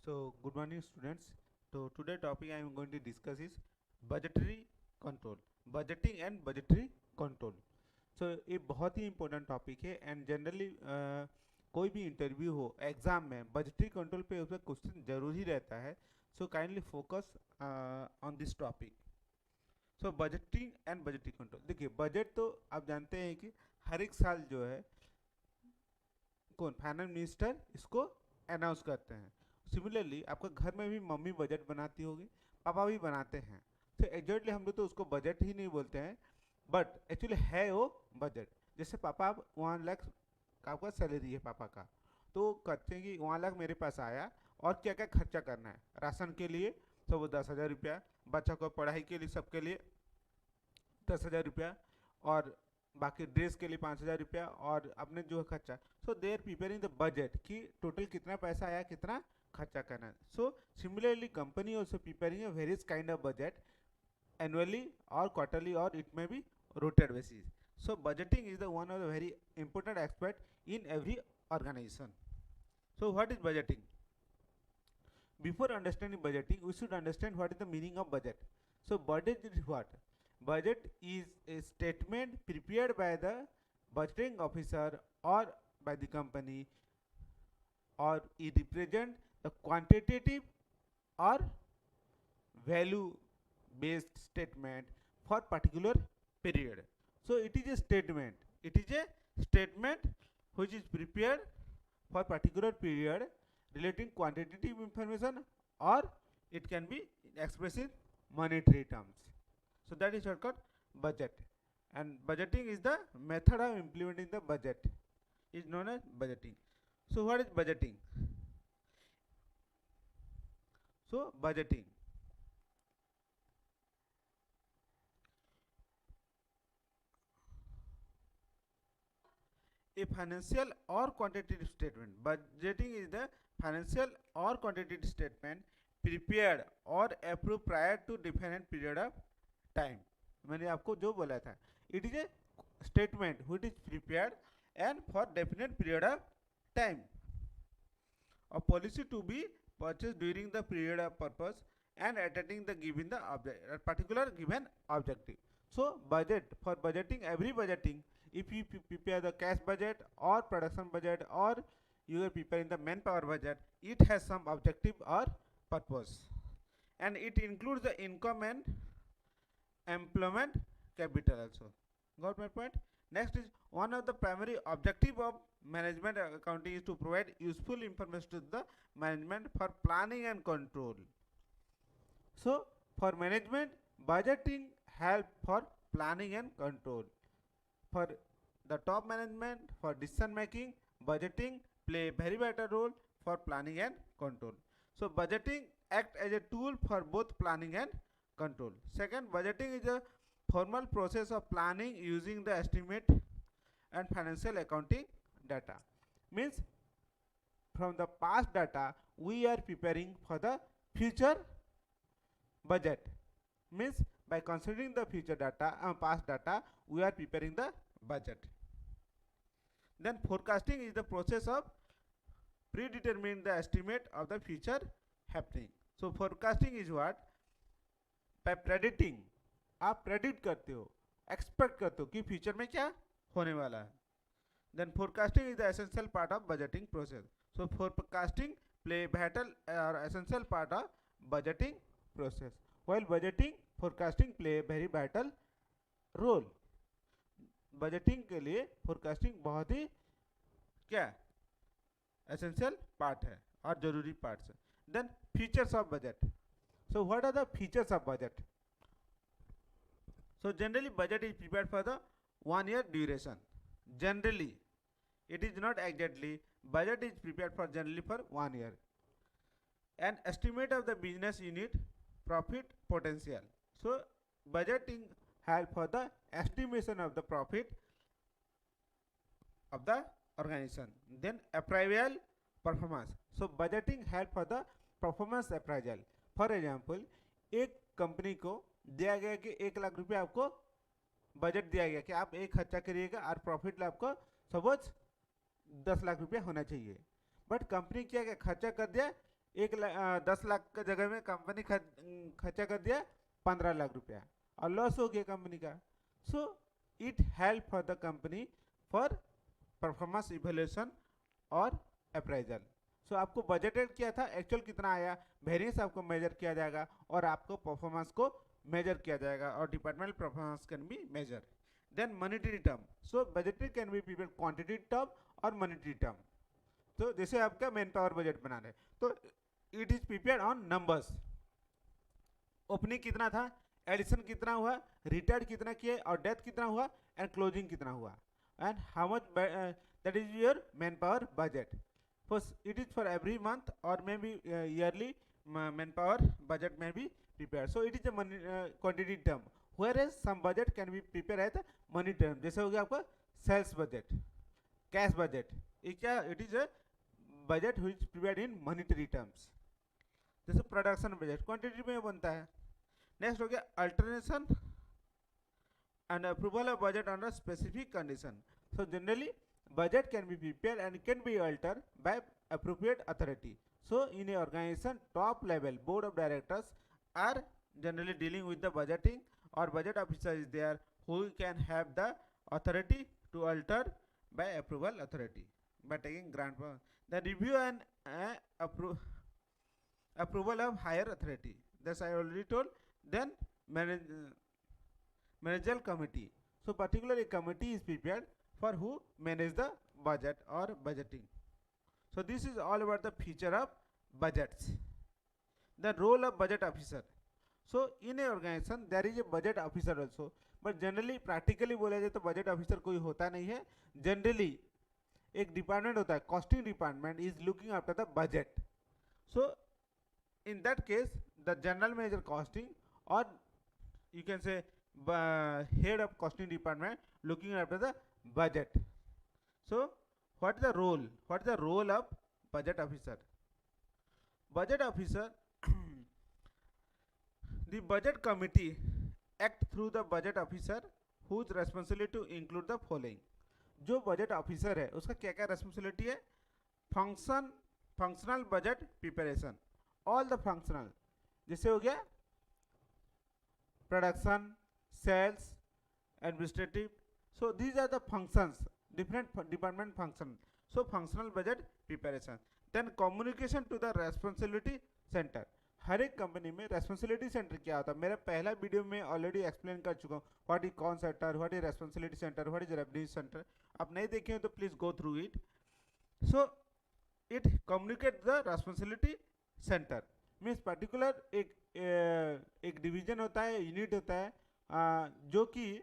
So, good morning, students. So, today topic I am going to discuss is budgetary control, budgeting and budgetary control. So, ये बहुत ही important topic है and generally कोई भी interview हो exam में budgetary control पे उसका question जरूर ही रहता है. So, kindly focus on this topic. So, budgeting and budgetary control. देखिए बजट तो आप जानते हैं कि हर एक साल जो है कौन फाइनेंस मिनिस्टर इसको अनाउंस करते हैं. सिमिलरली आपका घर में भी मम्मी बजट बनाती होगी, पापा भी बनाते हैं. तो एग्जैक्टली हम लोग तो उसको बजट ही नहीं बोलते हैं, बट एक्चुअली है वो बजट. जैसे पापा आप 1 लाख का आपका सैलरी है पापा का, तो कहते हैं कि 1 लाख मेरे पास आया और क्या क्या खर्चा करना है. राशन के लिए तो वो 10,000 रुपया, बच्चा को पढ़ाई के लिए सबके लिए 10,000 रुपया, और बाकी ड्रेस के लिए 5,000 रुपया, और अपने जो है खर्चा. So they are preparing the budget कि टोटल कितना पैसा आया, कितना खर्चा करना है. So similarly company also preparing a various kind of budget annually or quarterly, or it may be rotated basis. So budgeting is the one of the very important aspect in every organization. So what is budgeting? Before understanding budgeting, we should understand what is the meaning of budget. So budget is what? Budget is a statement prepared by the budgeting officer or by the company, or it represent the quantitative or value based statement for particular period. So it is a statement. It is a statement which is prepared for particular period relating quantitative information, or it can be expressed in monetary terms. So that is called budget. And budgeting is the method of implementing the budget is known as budgeting. So what is budgeting? So budgeting, a financial or quantitative statement. Budgeting is the financial or quantitative statement prepared or approved prior to definite period of time. मैंने आपको जो बोला था, it is a statement which is prepared and for definite period of time. A policy to be purchased during the period of purpose and attaining the given the particular given objective. So budget, for budgeting, every budgeting, if you prepare the cash budget or production budget, or you are preparing the manpower budget, it has some objective or purpose, and it includes the income and employment capital also. Got my point? Next is, one of the primary objective of management accounting is to provide useful information to the management for planning and control. So for management, budgeting help for planning and control. For the top management, for decision making, budgeting play a very vital role for planning and control. So budgeting act as a tool for both planning and control. Second, budgeting is a formal process of planning using the estimate and financial accounting data. Means from the past data we are preparing for the future budget. Means by considering the future data and past data, we are preparing the budget. Then forecasting is the process of predetermining the estimate of the future happening. So forecasting is what? By predicting, आप predict करते हो, expect करते हो कि future में क्या होने वाला है. Then forecasting is the essential part of budgeting process. So forecasting play vital or essential part of budgeting process. While budgeting, forecasting play a very vital role. Budgeting के लिए फोरकास्टिंग बहुत ही क्या एसेंशियल पार्ट है और जरूरी parts है. Then features of budget. So what are the features of budget? So generally budget is prepared for the 1 year duration. Generally it is not exactly. Budget is prepared for generally for 1 year. An estimate of the business unit profit potential. So budgeting help for the estimation of the profit of the organization. Then appraisal performance. So budgeting help for the performance appraisal. For example, एक company को दिया गया कि 1 लाख रुपया आपको budget दिया गया कि आप एक खर्चा करिएगा और प्रॉफिट आपको सपोज 10 लाख रुपया होना चाहिए. बट कंपनी क्या क्या खर्चा कर दिया 10 लाख का जगह में कंपनी खर्चा कर दिया 15 लाख रुपया और लॉस हो गया कंपनी का. सो it help for the company for performance evaluation और अप्राइजल. सो आपको बजटेड किया था, एक्चुअल कितना आया, वेरिएंस आपको मेजर किया जाएगा और आपको परफॉर्मेंस को मेजर किया जाएगा और departmental performance can be measure. Then monetary term. So budgeted can be prepare quantity term और मॉनेटरी टर्म. तो जैसे आपका मैन पावर बजट बना रहे तो it is prepared on numbers. Opening कितना था, एडिशन कितना हुआ, रिटायर्ड कितना किए और डेथ कितना हुआ एंड क्लोजिंग कितना हुआ and how much that is your manpower budget. First it is for every month और may be yearly manpower budget में भी prepare. So it is a quantity term whereas some budget can be prepare as a money term. जैसे हो गया आपका sales budget, cash budget, क्या it is a budget which prepared in monetary terms. जैसे production budget quantity में बनता है. Next हो गया alternation and approval of budget under specific condition. So generally budget can be prepared and can be altered by appropriate authority. So in a organization top level board of directors are generally dealing with the budgeting or budget officer is there who can have the authority to alter by approval authority by taking grant power. The review and approval of higher authority, that's I already told. Then managerial committee. So particularly a committee is prepared for who manage the budget or budgeting. So this is all about the feature of budgets. The role of budget officer. So in a organization there is a budget officer also, but generally practically बोला जाए तो budget officer कोई होता नहीं है. Generally एक department होता है, costing department is looking after the budget. So in that case the general manager costing or you can say head of costing department looking after the budget. So what is the role of budget officer? Budget officer the budget committee act through the budget officer whose responsibility to include the following. जो budget officer है उसका क्या क्या responsibility है? Functional budget preparation, all the functional, जैसे हो गया production, sales, administrative. So these are the functions, different department function. So functional budget preparation. Then communication to the responsibility centre. हर एक कंपनी में रेस्पॉन्सिबिलिटी सेंटर क्या होता है, मेरा पहला वीडियो में ऑलरेडी एक्सप्लेन कर चुका हूँ. व्हाट इज कॉन centre, what is responsibility centre, what is revenue centre. आप नहीं देखे हो तो please go through it. So it communicate the responsibility centre means particular एक डिवीजन होता है, यूनिट होता है जो कि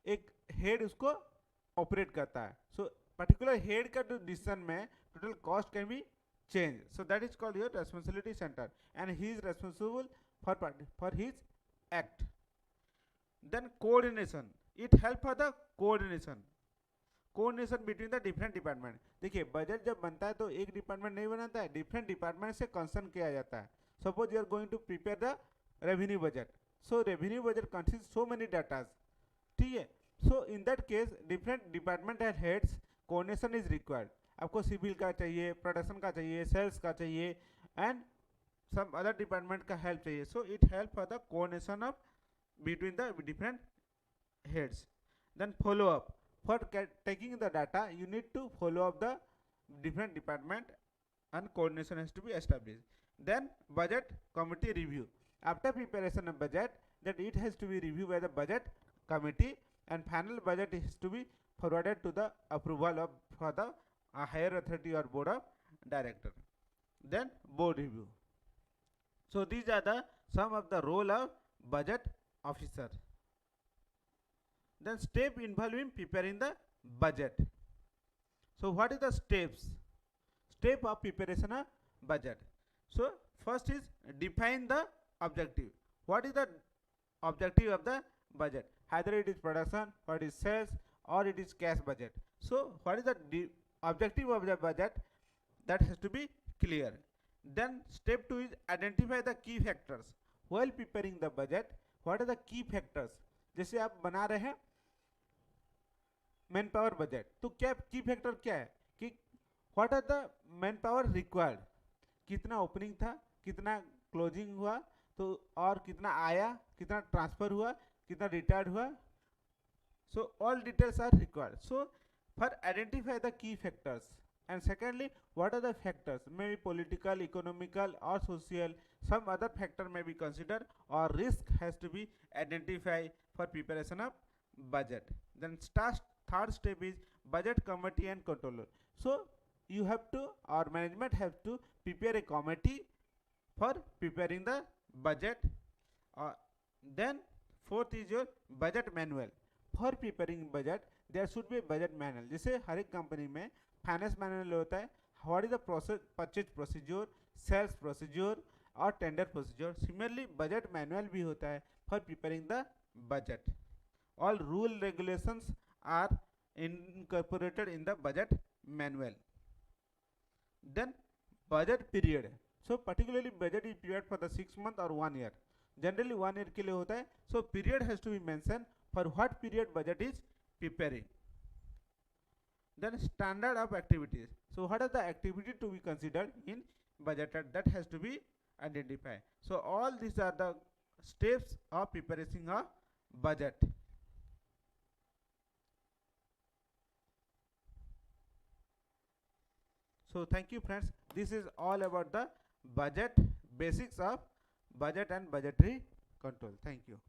एक हेड उसको ऑपरेट करता है. सो पर्टिकुलर हेड का जो डिसीजन में total cost can be change. So that is called your responsibility centre and he is responsible for his act. Then coordination, it help for the coordination between the different department. देखिए budget जब बनता है तो एक department नहीं बनाता है, different department से कंसर्न किया जाता है. Suppose you are going to prepare the revenue budget. So revenue budget consist so many datas, ठीक है. So in that case different department and heads coordination is required. आपको सिविल का चाहिए, production का चाहिए, सेल्स का चाहिए एंड सम अदर डिपार्टमेंट का हेल्प चाहिए. So it help for the coordination of between the different heads. Then follow up. For taking the data you need to follow up the different department and coordination has to be established. Then budget committee review. After preparation of budget that it has to be reviewed by the budget committee and final budget is to be forwarded to the approval of for the higher authority or board of director. Then board review. So these are the some of the role of budget officer. Then step involved in preparing the budget. So what is the step of preparation of budget? So first is define the objective. What is the objective of the budget? Either it is production, or it is sales, or it is cash budget. So what is the objective of the budget? That has to be clear. Then step 2 is identify the key factors. While preparing the budget, what are the key factors? जैसे आप बना रहे हैं man power budget तो क्या की factor क्या है कि what are the manpower required. कितना ओपनिंग था, कितना क्लोजिंग हुआ, तो और कितना आया, कितना ट्रांसफर हुआ, कितना रिटायर्ड हुआ. So all details are required. So for identify the key factors, and secondly, what are the factors? Maybe political, economical, or social. Some other factor may be considered, or risk has to be identified for preparation of budget. Then third step is budget committee and controller. So you have to, or management have to prepare a committee for preparing the budget. Uh, then fourth is your budget manual. For preparing budget there should be budget manual. जैसे हर एक company में finance manual होता है, what is the process, purchase procedure, sales procedure और tender procedure. Similarly budget manual भी होता है for preparing the budget. All rule regulations are incorporated in the budget manual. Then budget period. So particularly budget is period for the 6 month और 1 year. Generally 1 year के लिए होता है. So period has to be mention for what period budget is preparing. Then standard of activities. So what are the activity to be considered in budgeted, that has to be identified. So all these are the steps of preparing a budget. So thank you friends, this is all about the budget, basics of budget and budgetary control. Thank you.